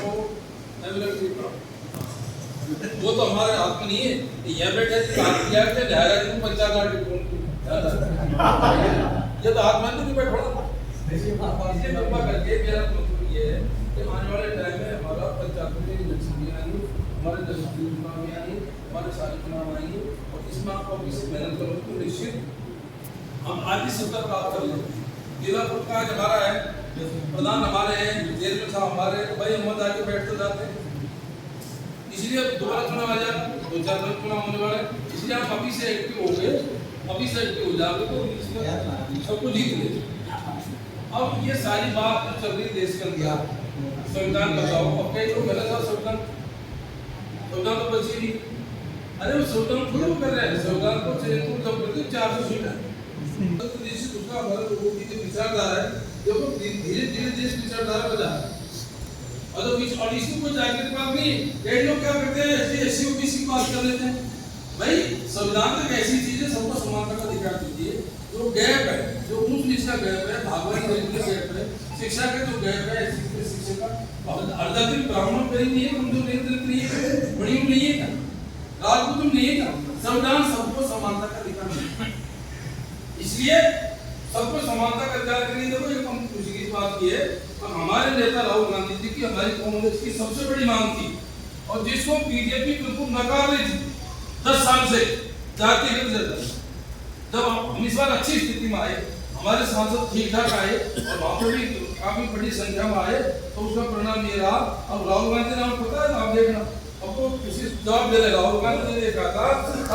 को वो तो हमारे हाथ में नहीं है। ये बैठे किया कि लहरा जी को 50,000 ये तो हाथ में तो नहीं बैठा। इसलिए कृपा करके मेरा मतलब ये है कि आने वाले टाइम में हमारा पंचायतों में इलेक्शन भी आएंगे, हमारे दस्तूरी चुनाव भी आएंगे, हमारे सारे चुनाव आएंगे और इसमें आपको किसी मेहनत करोगे तो निश्चित हम आधी सत्ता प्राप्त कर लेंगे। जिला का हमारा है, प्रधान हमारे हैं, चेयरमैन साहब हमारे, भाई हम आके बैठते जाते हैं। इसलिए दोबारा चुनाव आ जाएगा, 2-4 बार चुनाव होने वाला है। इसलिए आप अभी से एक्टिव हो गए, अभी से एक्टिव हो जाओगे तो सबको जीत लेंगे। अब ये सारी बात जो चल रही देश के अंदर, संविधान बचाओ, अब कई लोग गलत है संविधान तो बची नहीं। अरे वो संविधान खुद कर रहे हैं, संविधान को जब करते 400 सीट है तो निश्चित उसका हमारे लोगों की जो विचारधारा है देखो धीरे धीरे देश विचारधारा बदला है। और इसी को जाकर बात नहीं, कई लोग क्या करते हैं एससी ओबीसी की बात कर लेते हैं। भाई संविधान तक ऐसी चीज है, सबको समानता का अधिकार दीजिए। जो गैप है, जो ऊंच नीच का गैप है, भागवत गैप है, शिक्षा का जो गैप है, शिक्षा का अर्धाती ब्राह्मण गरीब नहीं है, कमजोर नहीं है, बड़ी नहीं है, राजपूत नहीं है। संविधान सबको समानता का अधिकार है, इसलिए सबको समानता का अधिकार के लिए देखो एक हम खुशी की बात की है। और हमारे नेता राहुल गांधी जी की हमारी कांग्रेस की सबसे बड़ी मांग थी और जिसको बीजेपी बिल्कुल नकार रही थी 10 साल से जातिगत जब हम इस बार अच्छी स्थिति में आए, हमारे सांसद ठीक ठाक आए और वहां पर भी काफी बड़ी संख्या में आए तो उसका परिणाम ये रहा। अब राहुल गांधी ने आपको पता है, आप देखना आपको किसी जवाब दे देगा। राहुल गांधी ने कहा था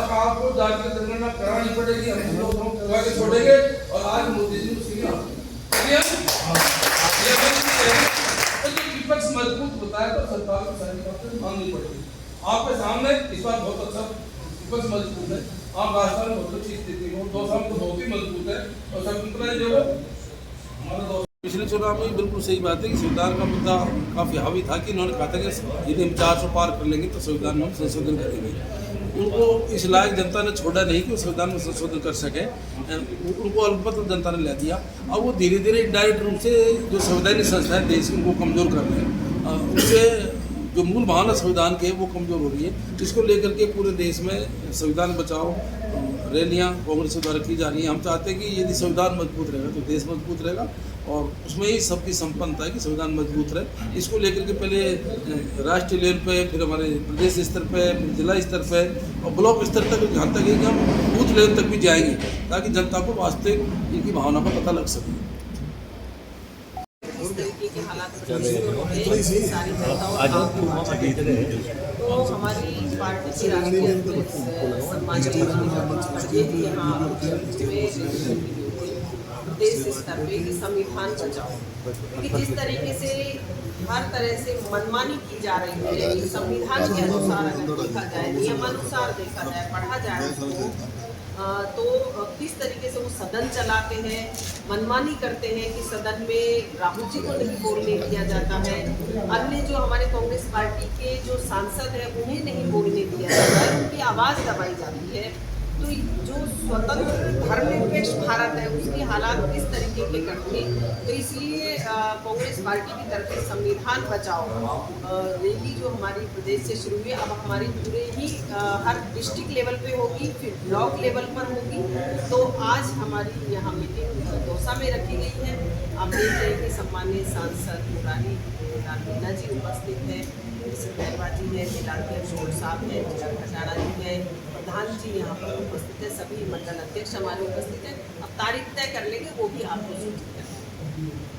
अब आपको जातिगत जनगणना करानी पड़ेगी, हम लोग करवा के छोड़ेंगे। और आज मोदी जी उसके लिए विपक्ष मजबूत होता है तो सरकार को सारी बातें माननी पड़ेगी। आपके सामने इस बार बहुत अच्छा विपक्ष मजबूत है, आप राजस्थान में बहुत अच्छी स्थिति में 2 साल तो बहुत ही मजबूत है। और शकुंतला जो हमारा पिछले चुनाव में बिल्कुल सही बात है कि संविधान का मुद्दा काफ़ी हावी था कि उन्होंने कहा था कि यदि हम 400 पार कर लेंगे तो संविधान में हम संशोधन करेंगे। उनको इस लायक जनता ने छोड़ा नहीं कि वो संविधान में संशोधन कर सके, उनको अल्पमत जनता ने ले दिया। अब वो धीरे धीरे डायरेक्ट रूप से जो संवैधानिक संस्थाएं देश की उनको कमज़ोर कर रहे हैं, उससे जो मूल भावना संविधान के वो कमज़ोर हो रही है। इसको लेकर के पूरे देश में संविधान बचाओ रैलियाँ कांग्रेस द्वारा की जा रही हैं। हम चाहते हैं कि यदि संविधान मजबूत रहेगा तो देश मजबूत रहेगा और उसमें ही सबकी संपन्नता है कि संविधान मजबूत रहे। इसको लेकर के पहले राष्ट्रीय लेवल पे, फिर हमारे प्रदेश स्तर पे, फिर जिला स्तर पे और ब्लॉक स्तर तक यहाँ तक है कि हम बूथ लेवल तक भी जाएंगे ताकि जनता को वास्तविक इनकी भावना का पता लग सके। के हालात तो हमारी पार्टी की राष्ट्रीय प्रदेश स्तर पे कि संविधान बचाओ, क्योंकि जिस तरीके से हर तरह से मनमानी की जा रही है कि संविधान के अनुसार अगर देखा जाए, नियमानुसार देखा जाए, पढ़ा जाए उसको तो किस तरीके से वो सदन चलाते हैं, मनमानी करते हैं कि सदन में राहुल जी को नहीं बोलने दिया जाता है, अन्य जो हमारे कांग्रेस पार्टी के जो सांसद हैं उन्हें नहीं बोलने दिया जाता है, उनकी आवाज़ दबाई जाती है। तो जो स्वतंत्र धर्मनिरपेक्ष भारत है उसके हालात किस तरीके के करते हैं। तो इसलिए कांग्रेस पार्टी की तरफ से संविधान बचाओ रैली जो हमारी प्रदेश से शुरू हुई, अब हमारी पूरे ही हर डिस्ट्रिक्ट लेवल पे होगी, फिर ब्लॉक लेवल पर होगी। तो आज हमारी यहाँ मीटिंग दौसा में रखी गई है। आप देख रहे हैं कि सम्मानीय सांसद मुरारी लाल मीणा जी उपस्थित है, महबा जी है, जिलाध्यक्ष अशोक साहब है, जिला खजाना जी है, प्रधान जी यहाँ पर उपस्थित है, सभी मंडल अध्यक्ष हमारे उपस्थित हैं। अब तारीख तय कर लेंगे, वो भी आपको सूचित करेंगे।